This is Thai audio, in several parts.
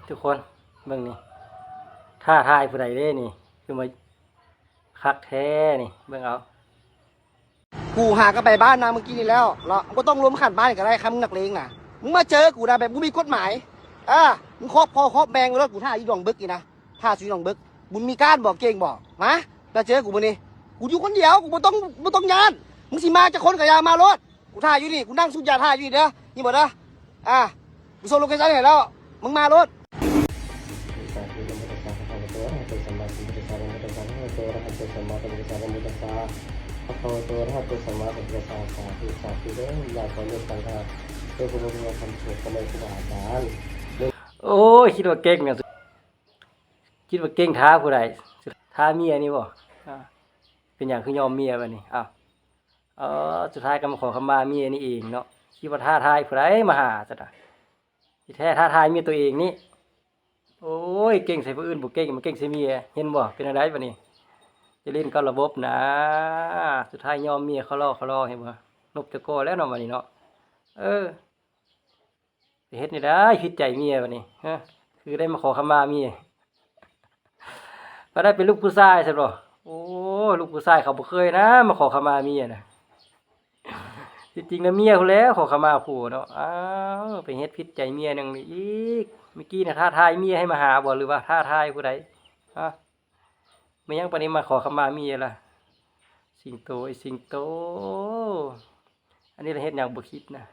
ทุกคนเบิ่งนี่ท่าทายผู้ใดเด้นี่คือมาคักแท้นี่เบิ่งเอากูหาก็ไปบ้านนะเมื่อกี้นี่แล้วเราก็ต้องรวมขันบ้านกันได้ครับมึงนักเลงน่ะมึงมาเจอกูนะแบบกูมีกฎหมายมึงครอบพ่อครอบแมงรถกูท่าอยู่ดองบึกอีนะท่าสุยดองบึกมึงมีการบอกเก่งบอกมาแล้วเจอกูมื้อนี้กูอยู่คนเดียวกูบ่ต้องยานมึงสิมาจะคนกับยามารถกูท่าอยู่นี่กูนั่งสุดยาท่าอยู่นี่เด้อนี่หมดนะกูส่งโลเคชั่นให้แล้วมึงมารถพระโตตัวพระตัวสมมาเป็นภาษาสาธุสาธุเด้ออยากขอเลือกสังฆาเพื่อพระบุญธรรมสุขกำลังสบายอาจารย์โอ้ยคิดว่าเก่งเนี่ยคิดว่าเก่งท้าผู้ใดท้าเมียนี่บ่เป็นอย่างคือยอมเมียบัดนี้สุดท้ายก็มาขอขมาเมียนี่เองเนาะคิดว่าท้าทายผู้ใดมาหาซะน่ะที่แท้ท้าทายเมียตัวเองนี่โอ้ยเก่งใส่ผู้อื่นบ่เก่งมันเก่งใส่เมียเห็นบ่เป็นอะไรบัดนี้จะเล่นกับระบบนะสุดท้ายยอมเมียเขาล่อเห็นบ่นบตะโกแล้วเนาะบัดนี้เนาะไปเฮ็ดนี่ได้ผิดใจเมียบัดนี้คือได้มาขอขมาเมียบ่ได้เป็นลูกผู้ชายซั่นบ่โอ้ลูกผู้ชายเขาบ่เคยนะมาขอขมาเมียน่ะจริงๆนะเมียเขาแล้วขอขมาผัวเนาะไปเฮ็ดผิดใจเมียนึงอีกเมื่อกี้น่ะท้าทายเมียให้มาหาบ่หรือว่าท้าทายผู้ใดไม่ยังปานนี้มาขอขมาเมียล่ะสิงโตไอ้สิงโตอันนี้เราเฮ็ดหยังบ่คิดนะ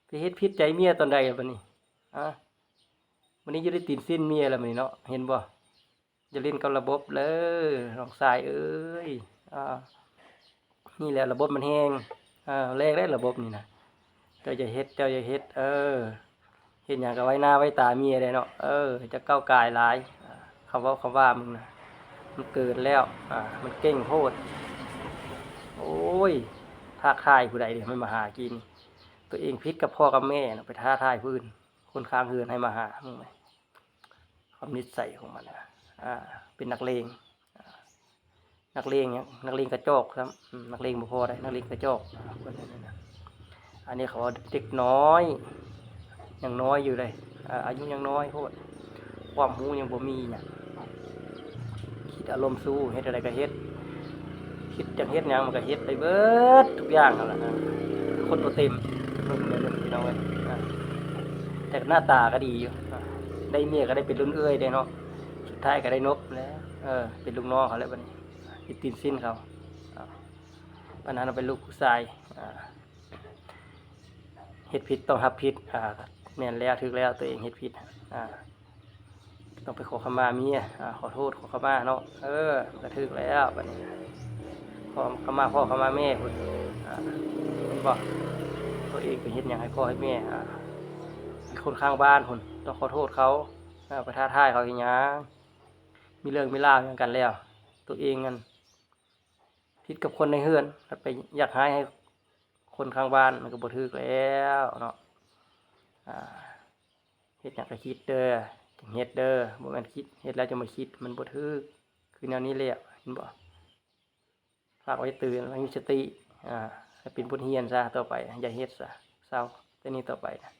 ไปเฮ็ดผิดใจเมียตอนใดบัดนี้วันนี้อยู่ได้ตีนสิ้นเมียแล้วบัดนี้เนาะเห็นบ่อย่าเล่นกับระบบเลยน้องชายเอ้ยนี่แหละระบบมันแห้งแรกได้ระบบนี่นะเจ้าอย่าเฮ็ดเฮ็ดหยังก็ไว้หน้าไว้ตาเมียได้เนาะจะก้าวกายหลายคำว่ามึงนะมันเกิดแล้วมันเก่งโพดโอ้ยท้าทายผู้ใดเดี๋ยวไม่มาหากินตัวเองพิษกับพ่อกับแม่นะไปท้าทายพื้นคนข้างเฮือนให้มาหามึงไหมความนิสัยของมันนะเป็นนักเลงเนี่ยนักเลงกระจอกครับนักเลงบ่พอได้นักเลงกระจอกอันนี้เขาเด็กน้อยยังน้อยอยู่เลยอายุยังน้อยโพดความรู้ยังบ่มีเนี่ยคิดอารมณ์สู้เฮ็ดอะไรก็เฮ็ดคิดจังเฮ็ดหยังมันก็เฮ็ดไปเบิดทุกอย่างนั่นแหละคนบ่เต็มพี่น้องเอ้ยแต่หน้าตาก็ดีอยู่ได้เมียก็ได้เป็นรุ่นเอ้ยได้เนาะสุดท้ายก็ได้นบแล้วเป็นลูกน้องเขาแล้วบัดนี้ติดตีนสิ้นเขาปัญหาเราเป็นลูกผู้ชายเฮ็ดผิดต้องรับผิดแม่นแล้วถึกแล้วตัวเองเฮ็ดผิดต้องไปขอขมาเมียขอโทษขอขมาเนาะกระทึกแล้วบัดนี้ขอขมาพ่อขมาแม่พุ่นเห็นบ่ตัวเองไปเฮ็ดหยังให้พ่อให้แม่คนข้างบ้านพุ่นต้องขอโทษเขาไปท้าทายเขาเฮ็ดหยังมีเรื่องมีราวกันแล้วตัวเองกันผิดกับคนในเฮือนไปอยากให้คนข้างบ้านมันก็บ่ทึกแล้วเนาะเฮ็ดหยังก็คิดเด้อเฮ็ดเด้อบ่แม่นคิดเฮ็ดแล้วจะมาคิดมันบ่ถูกคือแนวนี้แหละเห็นบ่ฝากไว้ตื่นไว้มีสติให้เป็นบทเรียนซะต่อไปอย่าเฮ็ดซะเศร้าแต่นี้ต่อไปนะ